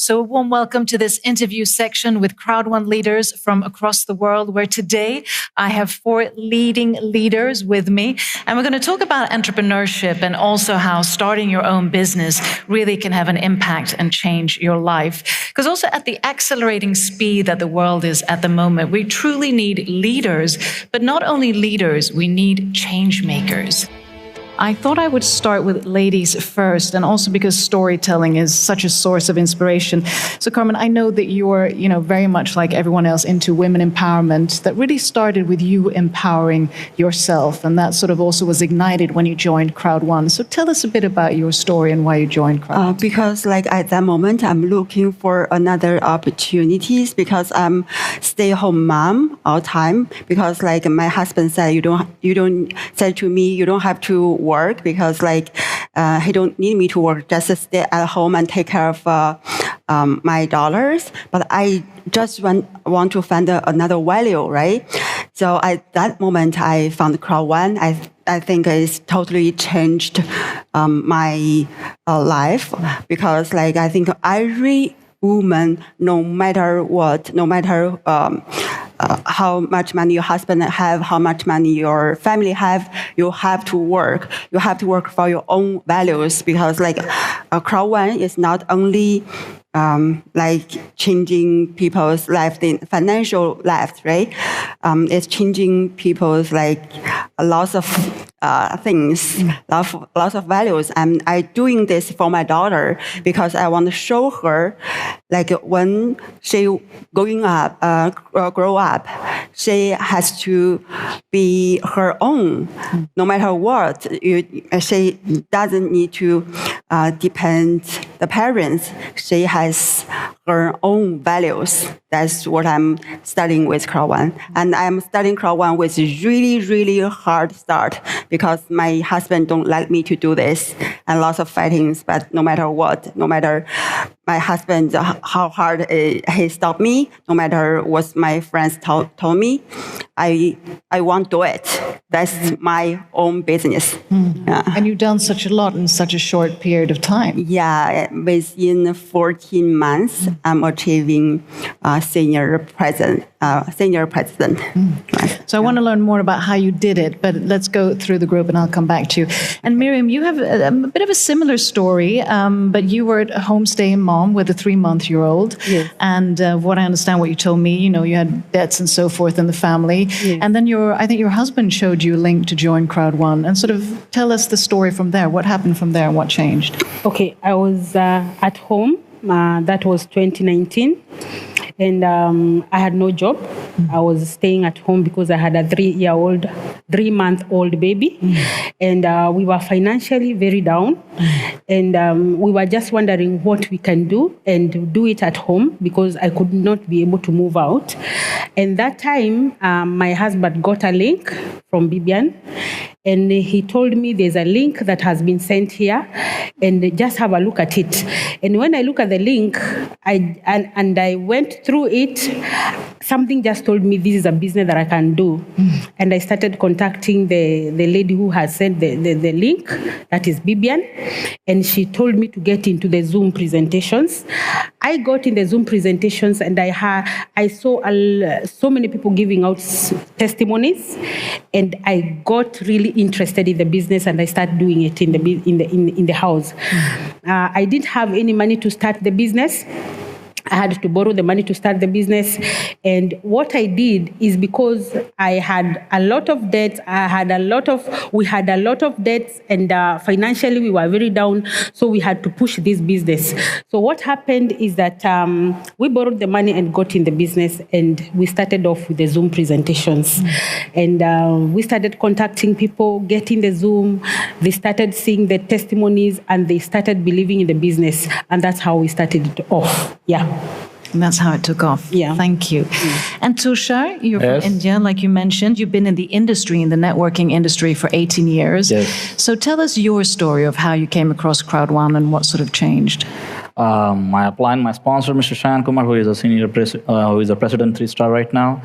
So a warm welcome to this interview section with CROWD1 leaders from across the world, where today I have 4 leading leaders with me. And we're going to talk about entrepreneurship and also how starting your own business really can have an impact and change your life. Because also at the accelerating speed that the world is at the moment, we truly need leaders, but not only leaders, we need change makers. I thought I would start with ladies first, and also because storytelling is such a source of inspiration. So, Carmen, I know that you're, very much like everyone else into women empowerment. That really started with you empowering yourself, and that sort of also was ignited when you joined CROWD1. So, tell us a bit about your story and why you joined CROWD1. Because, at that moment, I'm looking for another opportunities because I'm stay-home mom all time. Because, my husband said, you don't said to me, you don't have to work because he don't need me to work, just stay at home and take care of my daughters. But I just want to find another value, right? So at that moment, I found CROWD1. I think it's totally changed my life because I think every woman, no matter what, no matter how much money your husband have, how much money your family have, you have to work. You have to work for your own values because CROWD1 is not only changing people's life, the financial life, right? It's changing people's lots of things, lots of values. And I doing this for my daughter because I want to show her, when she grow up, she has to be her own, no matter what. She doesn't need to depend the parents. She has her own values. That's what I'm studying with CROWD1. And I'm studying CROWD1 with really, really hard start because my husband don't let me to do this and lots of fightings. But no matter what, no matter my husband, how hard he stopped me, no matter what my friends told me, I won't do it. That's my own business. Yeah. And you've done such a lot in such a short period of time. Yeah, within 14 months, I'm achieving senior president. Right. So I want to learn more about how you did it, but let's go through the group and I'll come back to you. And Miriam, you have a bit of a similar story, but you were a homestaying mom with a 3-month-old. Yes. And what I understand what you told me, you had debts and so forth in the family. Yes. And then I think your husband showed you a link to join CROWD1, and sort of tell us the story from there. What happened from there and what changed? Okay, I was at home. That was 2019. And I had no job. I was staying at home because I had a 3-month-old baby. And we were financially very down. And we were just wondering what we can do and do it at home because I could not be able to move out. And that time, my husband got a link from Bibian. And he told me there's a link that has been sent here and just have a look at it. And when I look at the link, I went through it, something just told me this is a business that I can do. And I started contacting the lady who has sent the link, that is Bibian, and she told me to get into the Zoom presentations. I got in the Zoom presentations and I saw so many people giving out testimonies, and I got really interested in the business and I started doing it in the house. I didn't have any money to start the business. I had to borrow the money to start the business. And what I did is because I had a lot of debts, we had a lot of debts, and financially we were very down, so we had to push this business. So what happened is that we borrowed the money and got in the business, and we started off with the Zoom presentations. And we started contacting people, getting the Zoom, they started seeing the testimonies, and they started believing in the business. And that's how we started it off. Yeah. And that's how it took off. Yeah. Thank you. And Tushar, you're Yes. from India, like you mentioned. You've been in the industry, in the networking industry for 18 years. Yes. So tell us your story of how you came across CROWD1 and what sort of changed. My upline, my sponsor, Mr. Shan Kumar, who is a president 3-star right now,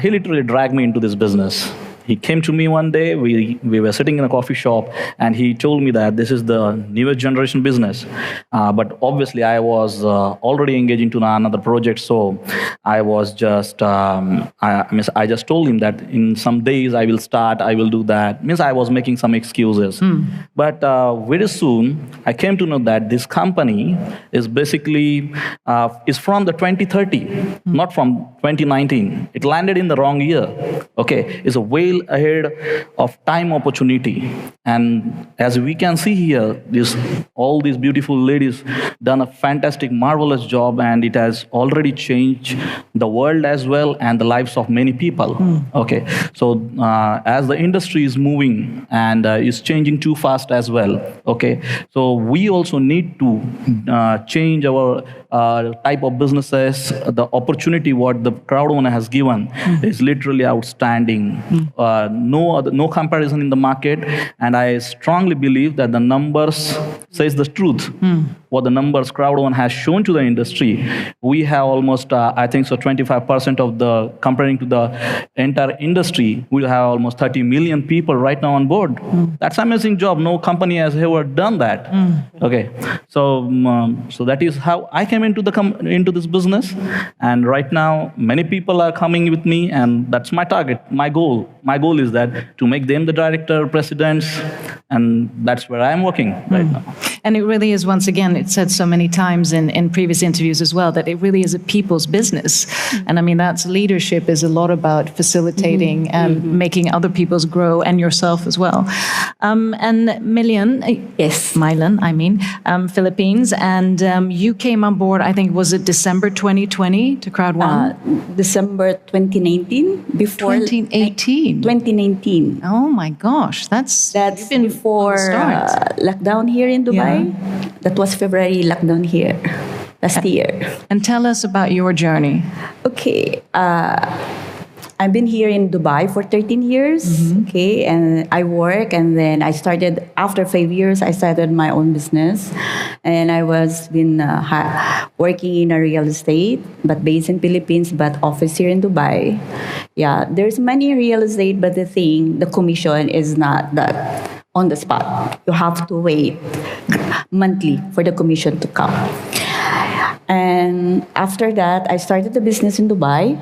he literally dragged me into this business. He came to me one day. We were sitting in a coffee shop, and he told me that this is the newest generation business. But obviously, I was already engaged into another project, so I was just I just told him that in some days I will start, I will do that. Means I was making some excuses. But very soon I came to know that this company is basically is from the 2030, not from 2019. It landed in the wrong year. Okay, it's a well ahead of time opportunity. And as we can see here, all these beautiful ladies done a fantastic, marvelous job, and it has already changed the world as well and the lives of many people. Okay, so as the industry is moving and is changing too fast as well. Okay, so we also need to change our type of businesses. The opportunity what the CROWD1 has given is literally outstanding. No comparison in the market, and I strongly believe that the numbers says the truth. What the numbers CROWD1 has shown to the industry, we have almost I think so 25% of the, comparing to the entire industry, we have almost 30 million people right now on board. That's an amazing job. No company has ever done that. Okay, so so that is how I came into this business, and right now many people are coming with me, and that's my target, my goal. My goal is that to make them the director, presidents, and that's where I am working right now. And it really is, once again, it's said so many times in previous interviews as well, that it really is a people's business. And I mean, that's leadership is a lot about facilitating and making other people's grow, and yourself as well. And Milian, Yes. Mylan, I mean, Philippines, and you came on board, I think, was it December 2020 to CROWD1? December 2019, before 2018. 2019. Oh my gosh, That's you've been before on the start. lockdown here in Dubai. That was February lockdown here last year. And tell us about your journey. Okay. I've been here in Dubai for 13 years. Okay, and I work, and then I started after 5 years. I started my own business, and I was been working in a real estate, but based in Philippines, but office here in Dubai. Yeah, there's many real estate, but the commission is not that on the spot. You have to wait monthly for the commission to come. And after that, I started the business in Dubai.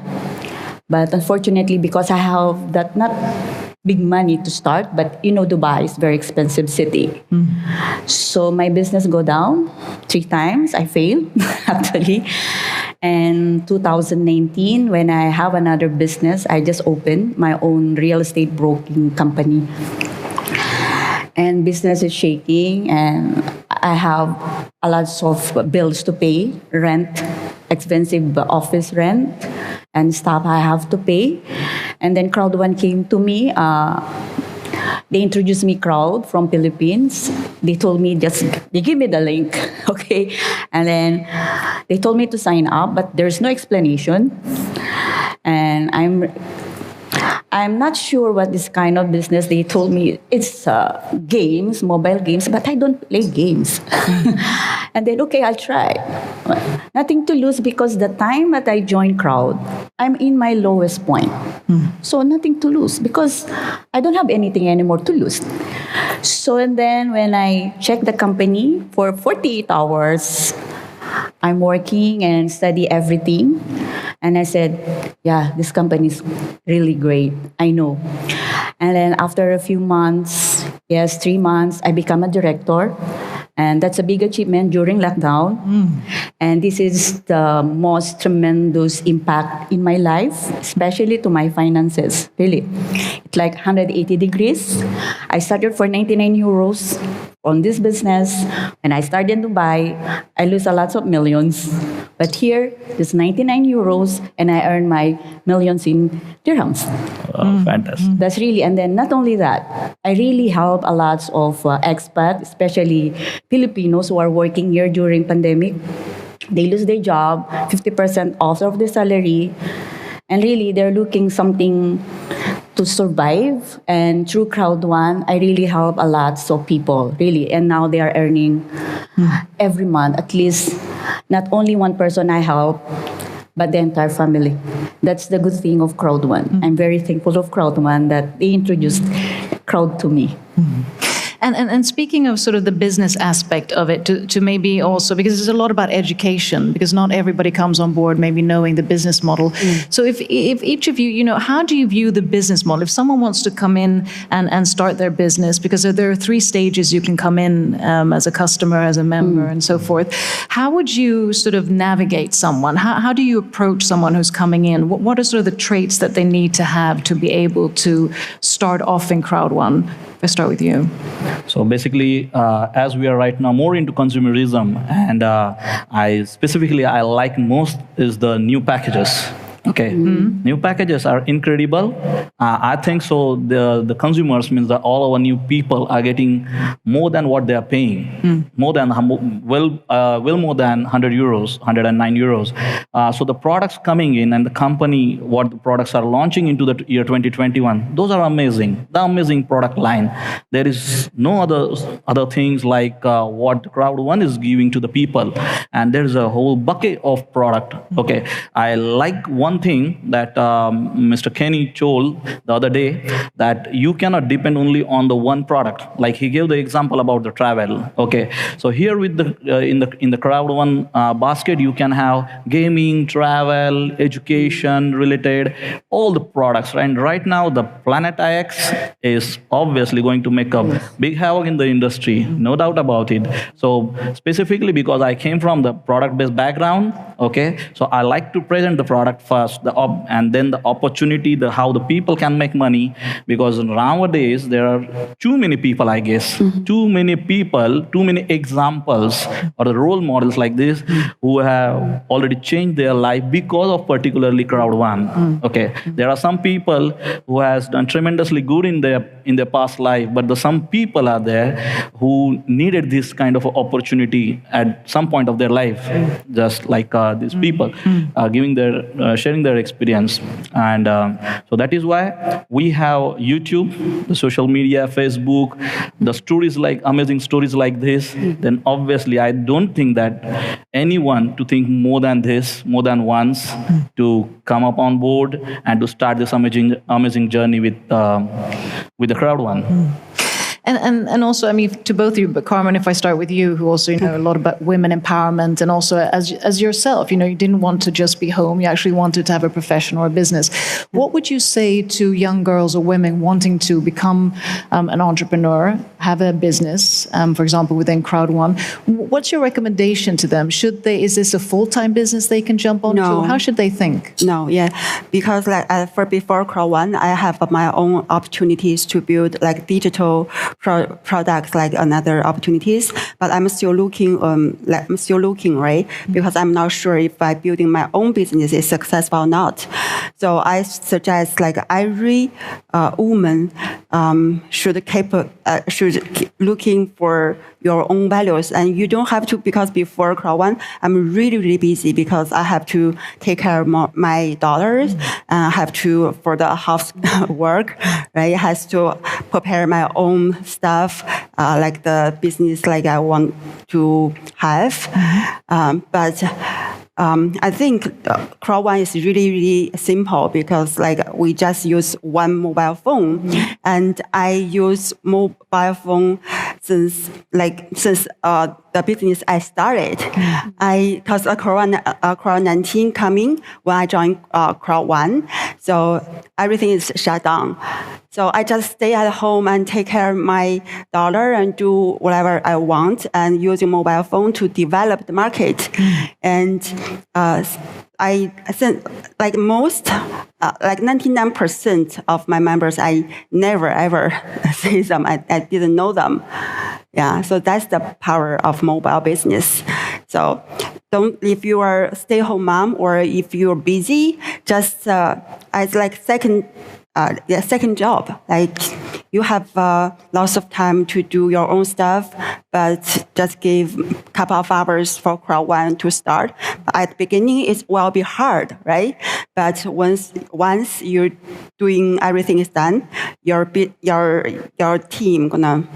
But unfortunately, because I have that not big money to start, but you know, Dubai is a very expensive city. So my business go down 3 times. I failed, actually. And 2019, when I have another business, I just opened my own real estate broking company. And business is shaking, and I have a lot of bills to pay, rent, expensive office rent, and stuff I have to pay. And then CROWD1 came to me. They introduced me CROWD from Philippines. They told me they give me the link, okay? And then they told me to sign up, but there's no explanation. And I'm not sure what this kind of business. They told me it's games, mobile games, but I don't play games. And then, okay, I'll try. Nothing to lose, because the time that I joined CROWD, I'm in my lowest point. So nothing to lose, because I don't have anything anymore to lose. So, and then when I checked the company for 48 hours, I'm working and study everything. And I said, yeah, this company is really great. I know. And then after a few months, 3 months, I become a director. And that's a big achievement during lockdown. And this is the most tremendous impact in my life, especially to my finances, really. It's like 180 degrees. I started for 99 euros on this business. When I started in Dubai, I lose a lot of millions. But here, it's 99 euros, and I earn my millions in dirhams. Fantastic. That's really, and then not only that, I really help a lot of expats, especially Filipinos who are working here during pandemic. They lose their job, 50% off of their salary, and really they're looking something to survive. And through CROWD1, I really help a lot of people, really. And now they are earning every month, at least not only one person I help, but the entire family. That's the good thing of CROWD1. I'm very thankful of CROWD1 that they introduced CROWD to me. And speaking of sort of the business aspect of it, to maybe also, because there's a lot about education, because not everybody comes on board maybe knowing the business model. So if each of you, how do you view the business model? If someone wants to come in and start their business, because there are 3 stages you can come in as a customer, as a member, and so forth. How would you sort of navigate someone? How do you approach someone who's coming in? What are sort of the traits that they need to have to be able to start off in CROWD1? If I start with you. So basically, as we are right now more into consumerism, and I like most is the new packages. Okay, new packages are incredible. I think so. The consumers means that all our new people are getting more than what they are paying, more than more than 100 euros, 109 euros. So the products coming in and the company, what the products are launching into the year 2021, those are amazing. The amazing product line. There is no other things like what CROWD1 is giving to the people, and there is a whole bucket of product. Okay, I like one thing that Mr. Kenny told the other day, that you cannot depend only on the one product. Like he gave the example about the travel. Okay, so here with the in the CROWD1 basket, you can have gaming, travel, education related, all the products. And right now, the Planet IX is obviously going to make a big havoc in the industry, no doubt about it. So specifically because I came from the product-based background, okay, so I like to present the product first, and then the opportunity, how the people can make money, because nowadays there are too many people, I guess, too many people, too many examples or the role models like this who have already changed their life because of particularly CROWD1. Okay, there are some people who has done tremendously good in their past life, but some people are there who needed this kind of opportunity at some point of their life, just like these people sharing their experience. And so that is why we have YouTube, the social media, Facebook, the stories like amazing stories like this. Then obviously I don't think that anyone to think more than this, more than once, to come up on board and to start this amazing journey with the CROWD1. And also, I mean, to both of you, but Carmen, if I start with you, who also know a lot about women empowerment, and also as yourself, you didn't want to just be home, you actually wanted to have a profession or a business. What would you say to young girls or women wanting to become an entrepreneur, have a business, for example, within CROWD1? What's your recommendation to them? Is this a full-time business they can jump onto? No. How should they think? No, yeah, because before CROWD1, I have my own opportunities to build like digital products, like another opportunities, but I'm still looking, right? Because I'm not sure if by building my own business is successful or not. So I suggest like every woman should keep looking for your own values, and you don't have to, because before CROWD1, I'm really busy because I have to take care of my daughters, and I have to, for the house work, right? I has to prepare my own stuff, like the business like I want to have. But I think CROWD1 is really simple, because like we just use one mobile phone, and I use mobile phone since the business I started. Because COVID-19 coming when I joined CROWD1, so everything is shut down. So I just stay at home and take care of my daughter and do whatever I want, and using mobile phone to develop the market. And I think like most, like 99% of my members, I never ever see them. I didn't know them. Yeah, so that's the power of mobile business. So if you are a stay-home mom, or if you're busy, just as like second job, like you have lots of time to do your own stuff, but just give a couple of hours for CROWD1 to start. At the beginning, it will be hard, right? But once you're doing everything is done, your team gonna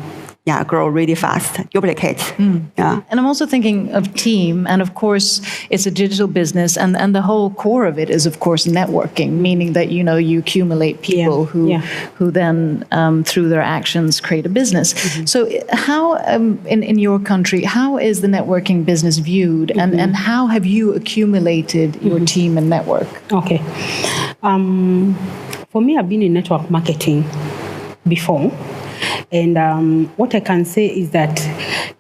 grow really fast, duplicate. Yeah. And I'm also thinking of team, and of course, it's a digital business, and the whole core of it is, of course, networking, meaning that you accumulate people who then, through their actions, create a business. So, how in your country, how is the networking business viewed, and how have you accumulated your team and network? Okay, for me, I've been in network marketing before. And what I can say is that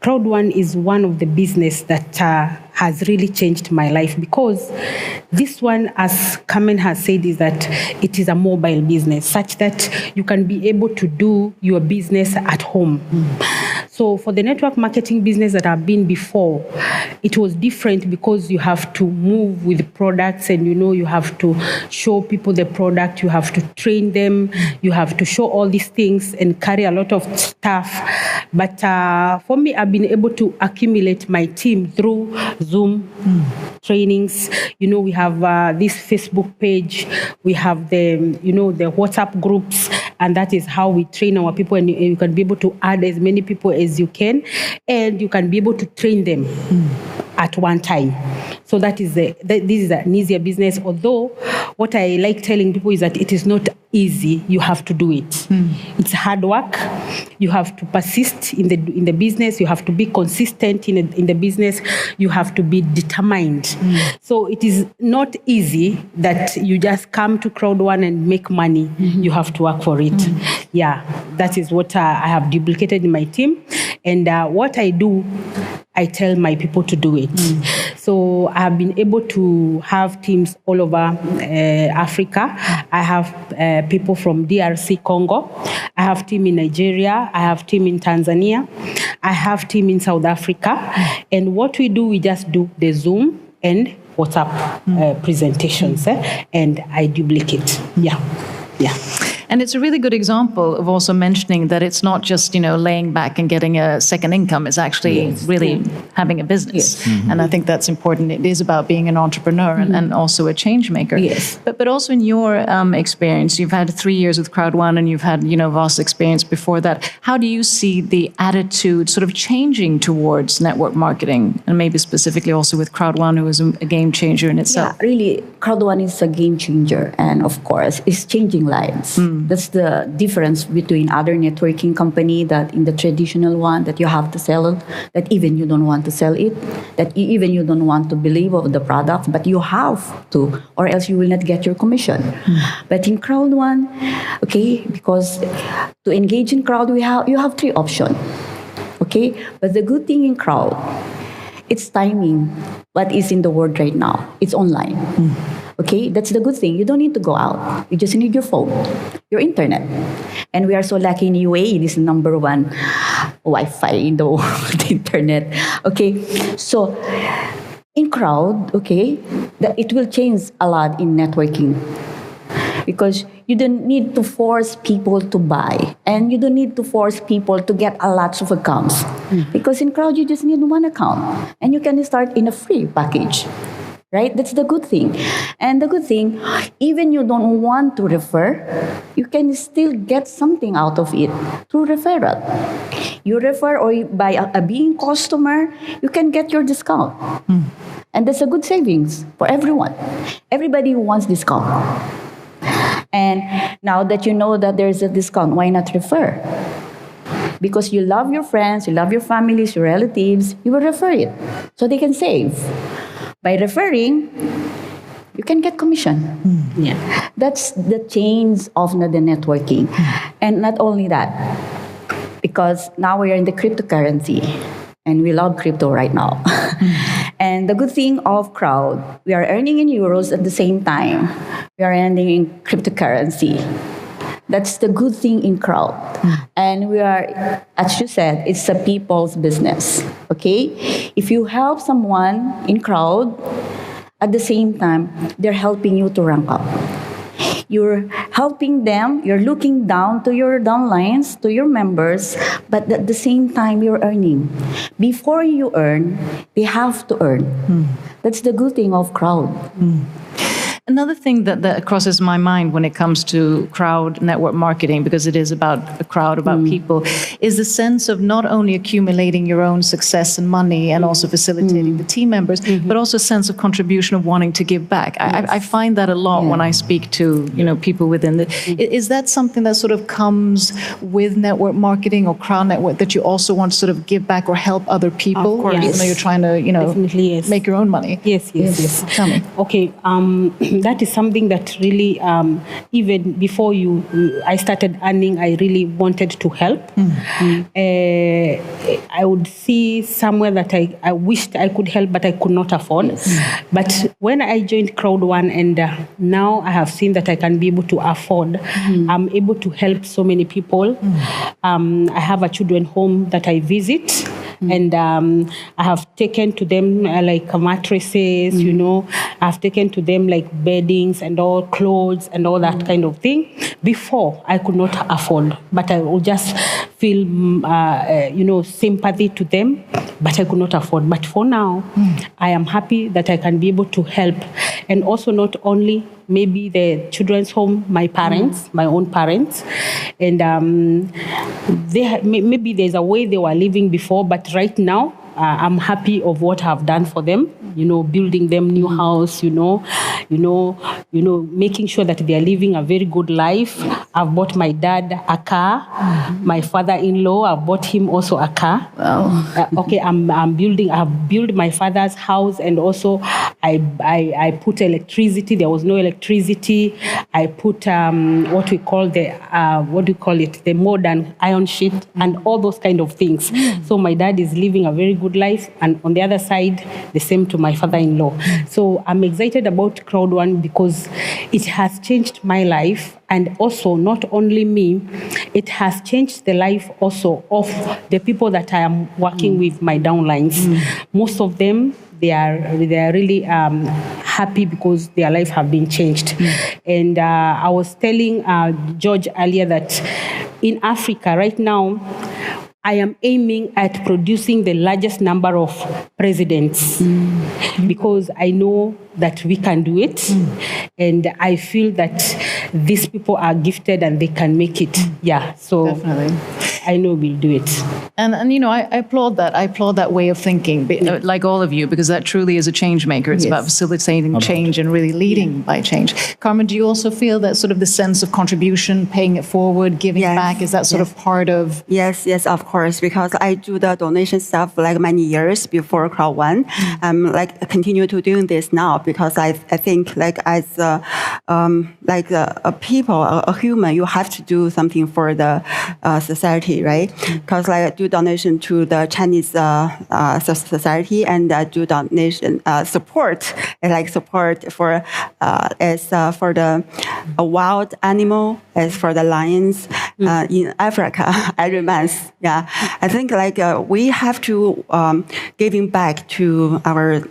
CROWD1 is one of the business that has really changed my life, because this one, as Carmen has said, is that it is a mobile business such that you can be able to do your business at home. So for the network marketing business that I've been before, it was different because you have to move with the products, and you have to show people the product, you have to train them, you have to show all these things and carry a lot of stuff. But for me, I've been able to accumulate my team through Zoom trainings. We have this Facebook page, we have the the WhatsApp groups, and that is how we train our people. And you can be able to add as many people as you can, and you can be able to train them at one time. So this is an easier business. Although what I like telling people is that it is not easy. You have to do it. It's hard work. You have to persist in the business. You have to be consistent in the business. You have to be determined. So it is not easy that you just come to CROWD1 and make money. You have to work for it. Yeah, that is what I have duplicated in my team. And what I do, I tell my people to do it. So I have been able to have teams all over Africa. I have people from DRC Congo. I have team in Nigeria. I have team in Tanzania. I have team in South Africa. And what we do, we just do the Zoom and WhatsApp presentations, and I duplicate. Yeah. And it's a really good example of also mentioning that it's not just, laying back and getting a second income. It's actually really having a business. And I think that's important. It is about being an entrepreneur and also a change maker. Yes. But also in your experience, you've had 3 years with CROWD1 and you've had, vast experience before that. How do you see the attitude sort of changing towards network marketing, and maybe specifically also with CROWD1, who is a game changer in itself? Yeah, really, CROWD1 is a game changer, and of course, it's changing lives. That's the difference between other networking company, that in the traditional one that you have to sell, that even you don't want to sell it, that even you don't want to believe of the product, but you have to, or else you will not get your commission. But in CROWD1, okay, because to engage in crowd, you have 3 options. Okay, but the good thing in crowd, it's timing. What is in the world right now? It's online. Okay, that's the good thing. You don't need to go out. You just need your phone, your internet. And we are so lucky in UAE, this is number 1 Wi-Fi in the world, internet. Okay, so in crowd, okay, that it will change a lot in networking. Because you don't need to force people to buy, and you don't need to force people to get a lot of accounts. Because in crowd, you just need 1 account, and you can start in a free package. Right? That's the good thing. And the good thing, even you don't want to refer, you can still get something out of it through referral. You refer, or by a being customer, you can get your discount. And that's a good savings for everyone. Everybody wants discount. And now that you know that there's a discount, why not refer? Because you love your friends, you love your families, your relatives, you will refer it so they can save. By referring, you can get commission. Yeah. That's the change of the networking. And not only that, because now we are in the cryptocurrency, and we love crypto right now. And the good thing of Crowd, we are earning in euros at the same time. We are earning in cryptocurrency. That's the good thing in Crowd. And we are, as you said, it's a people's business. Okay? If you help someone in Crowd, at the same time, they're helping you to rank up. You're helping them, you're looking down to your downlines, to your members, but at the same time, you're earning. Before you earn, they have to earn. That's the good thing of Crowd. Another thing that crosses my mind when it comes to crowd network marketing, because it is about a crowd, about people, is the sense of not only accumulating your own success and money and also facilitating the team members, but also a sense of contribution of wanting to give back. I find that a lot when I speak to people within the. Is that something that sort of comes with network marketing or crowd network, that you also want to sort of give back or help other people, even though you're trying to Definitely, yes. make your own money? Yes. Tell me. Okay, that is something that really, even before I started earning, I really wanted to help. I would see somewhere that I wished I could help, but I could not afford. But when I joined CROWD1, and now I have seen that I can be able to afford, I'm able to help so many people. I have a children home that I visit. And I have taken to them like mattresses, I've taken to them like beddings and all clothes and all that kind of thing. Before, I could not afford, but I would just feel, sympathy to them, but I could not afford. But for now, I am happy that I can be able to help. And also not only maybe the children's home, my parents, my own parents, and maybe there's a way they were living before, but right now I'm happy of what I've done for them. Building them new house. Making sure that they are living a very good life. I've bought my dad a car. My father-in-law, I've bought him also a car. Wow. I've built my father's house, and also I put electricity. There was no electricity. I put what we call the modern iron sheet and all those kind of things. So my dad is living a very good life, and on the other side, the same to my father-in-law. So I'm excited about CROWD1 because it has changed my life, and also not only me, it has changed the life also of the people that I am working with, my downlines. Most of them, they are really happy because their life have been changed. And I was telling George earlier that in Africa right now, I am aiming at producing the largest number of presidents because I know that we can do it. And I feel that these people are gifted and they can make it. Yeah, so Definitely. I know we'll do it. And I applaud that. I applaud that way of thinking, like all of you, because that truly is a change maker. It's about facilitating change and really leading by change. Carmen, do you also feel that sort of the sense of contribution, paying it forward, giving back, is that sort of part of? Yes, of course, because I do the donation stuff like many years before CROWD1. Like continue to doing this now because I think like as a people, a human, you have to do something for the society, right? Because like I do donation to the Chinese society, and I do donation support for for the wild animal, as for the lions in Africa every month. Yeah, I think like we have to giving back to our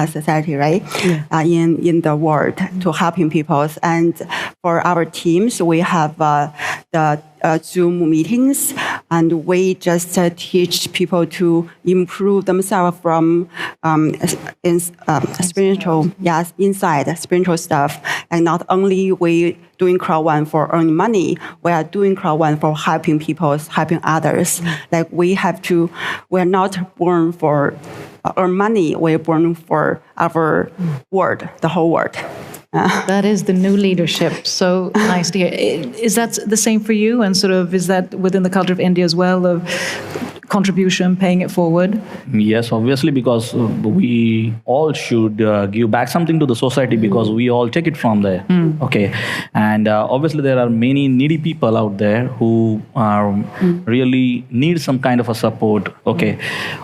society, right? In the world to helping people. And for our teams, we have the Zoom meetings, and we just teach people to improve themselves from spiritual, inside spiritual stuff. And not only we doing CROWD1 for earning money, we are doing CROWD1 for helping people, helping others. Like we're not born for earn money, we're born for our world, the whole world. That is the new leadership. So nice to hear. Is that the same for you? And sort of, is that within the culture of India as well, of contribution, paying it forward? Yes, obviously, because we all should give back something to the society because we all take it from there. Okay. And obviously, there are many needy people out there who really need some kind of a support. Okay.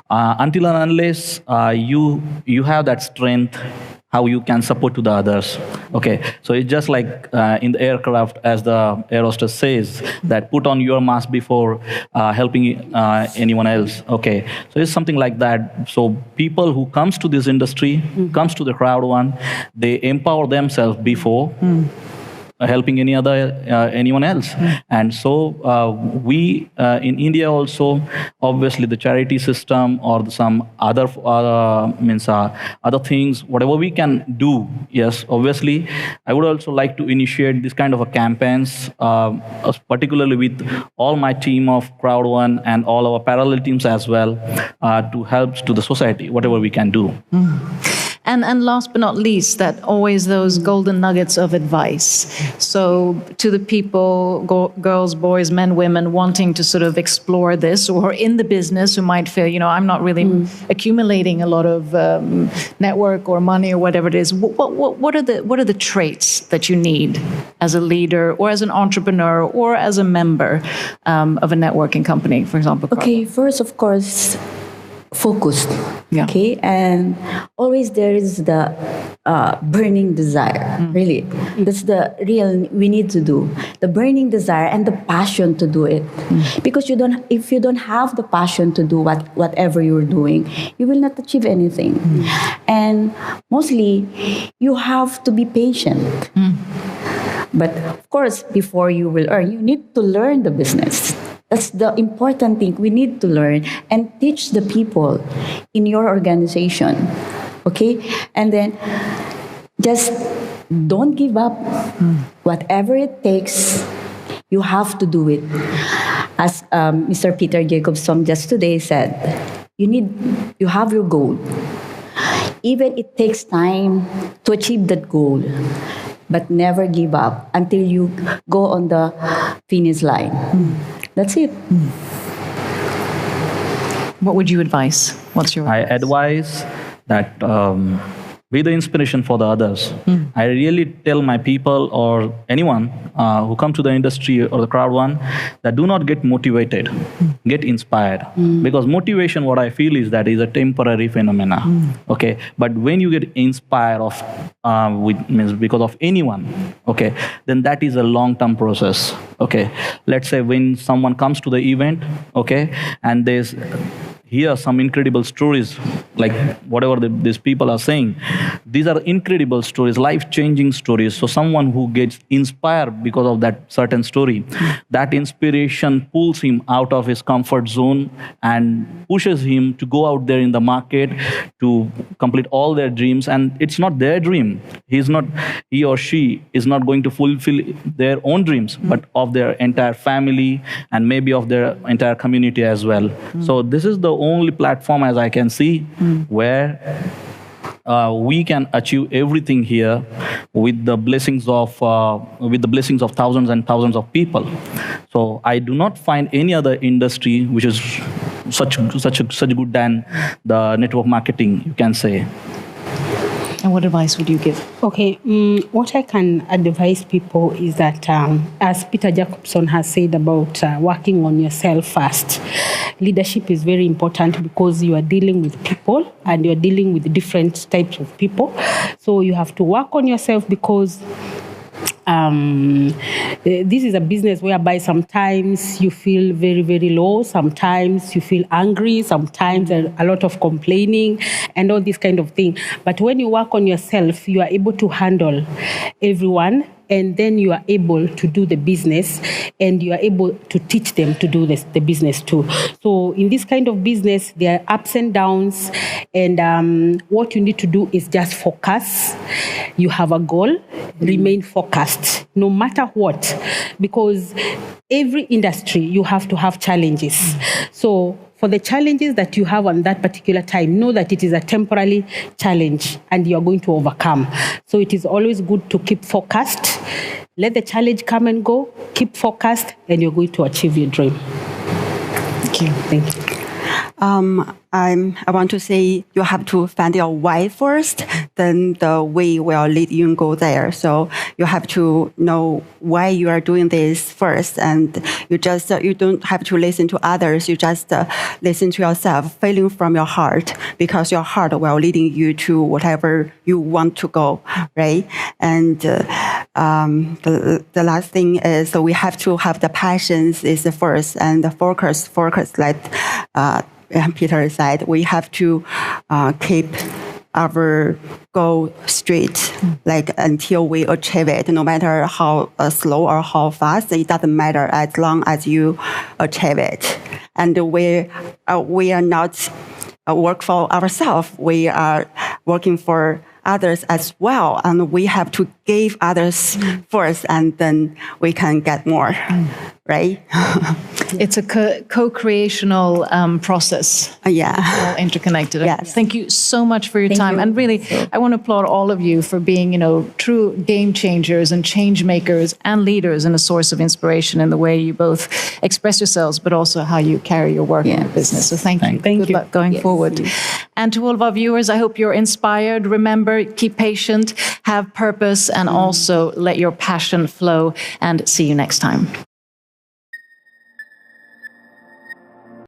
Until and unless you have that strength, how you can support to the others. Okay, so it's just like in the aircraft, as the air hostess says, that put on your mask before helping anyone else. Okay, so it's something like that. So people who comes to this industry, comes to the CROWD1, they empower themselves before. helping anyone else. And so we in India also, obviously the charity system or some other other things, whatever we can do. Yes, obviously I would also like to initiate this kind of a campaigns, particularly with all my team of CROWD1 and all our parallel teams as well, to help to the society, whatever we can do. And last but not least, that always those golden nuggets of advice. So to the people, girls, boys, men, women, wanting to sort of explore this, or in the business who might feel, I'm not really accumulating a lot of network or money or whatever it is. What are the traits that you need as a leader or as an entrepreneur or as a member of a networking company, for example? Okay, first, of course, focused. Yeah. Okay, and always there is the burning desire. Really, that's the real we need to do. The burning desire and the passion to do it. Because if you don't have the passion to do whatever you're doing, you will not achieve anything. And mostly, you have to be patient. But of course, before you will earn, you need to learn the business. That's the important thing we need to learn and teach the people in your organization. Okay? And then just don't give up. Whatever it takes, you have to do it. As Mr. Peter Jacobson just today said, you have your goal. Even it takes time to achieve that goal. But never give up until you go on the finish line. That's it. What would you advise? What's your advice? I advise that be the inspiration for the others. I really tell my people or anyone who come to the industry or the CROWD1 that do not get motivated, get inspired. Because motivation, what I feel is that is a temporary phenomena. Okay, but when you get inspired because of anyone, okay, then that is a long-term process. Okay, let's say when someone comes to the event, okay, and there's hear some incredible stories, like whatever these people are saying. These are incredible stories, life-changing stories. So someone who gets inspired because of that certain story, that inspiration pulls him out of his comfort zone and pushes him to go out there in the market to complete all their dreams. And it's not their dream. He or she is not going to fulfill their own dreams, but of their entire family and maybe of their entire community as well. So this is the only platform, as I can see, where we can achieve everything here with the blessings of thousands and thousands of people. So I do not find any other industry which is such good than the network marketing, you can say. And what advice would you give? Okay, what I can advise people is that, as Peter Jacobson has said about working on yourself first, leadership is very important because you are dealing with people and you are dealing with different types of people. So you have to work on yourself because this is a business whereby sometimes you feel very, very low, sometimes you feel angry, sometimes a lot of complaining and all this kind of thing. But when you work on yourself, you are able to handle everyone, and then you are able to do the business and you are able to teach them to do the business too. So in this kind of business, there are ups and downs, and what you need to do is just focus. You have a goal, remain focused, no matter what, because every industry, you have to have challenges. So for the challenges that you have on that particular time, know that it is a temporary challenge and you are going to overcome. So it is always good to keep focused. Let the challenge come and go. Keep focused and you're going to achieve your dream. Thank you. Thank you. I want to say you have to find your why first, then the way will lead you and go there. So you have to know why you are doing this first, and you don't have to listen to others. You just listen to yourself, feeling from your heart, because your heart will leading you to whatever you want to go, right? And the last thing is, so we have to have the passions is the first, and the focus like Peter said, we have to keep our goal straight. like until we achieve it, no matter how slow or how fast, it doesn't matter as long as you achieve it. And we are not work for ourselves. We are working for others as well, and we have to give others first, and then we can get more, right? It's a co-creational process. Yeah. All interconnected. Yes. Thank you so much for your time. you. And really, I want to applaud all of you for being, true game changers and change makers and leaders and a source of inspiration in the way you both express yourselves, but also how you carry your work in the business. So thank you. Thank Good you. luck going forward. And to all of our viewers, I hope you're inspired. Remember, keep patient, have purpose, and also let your passion flow. And see you next time.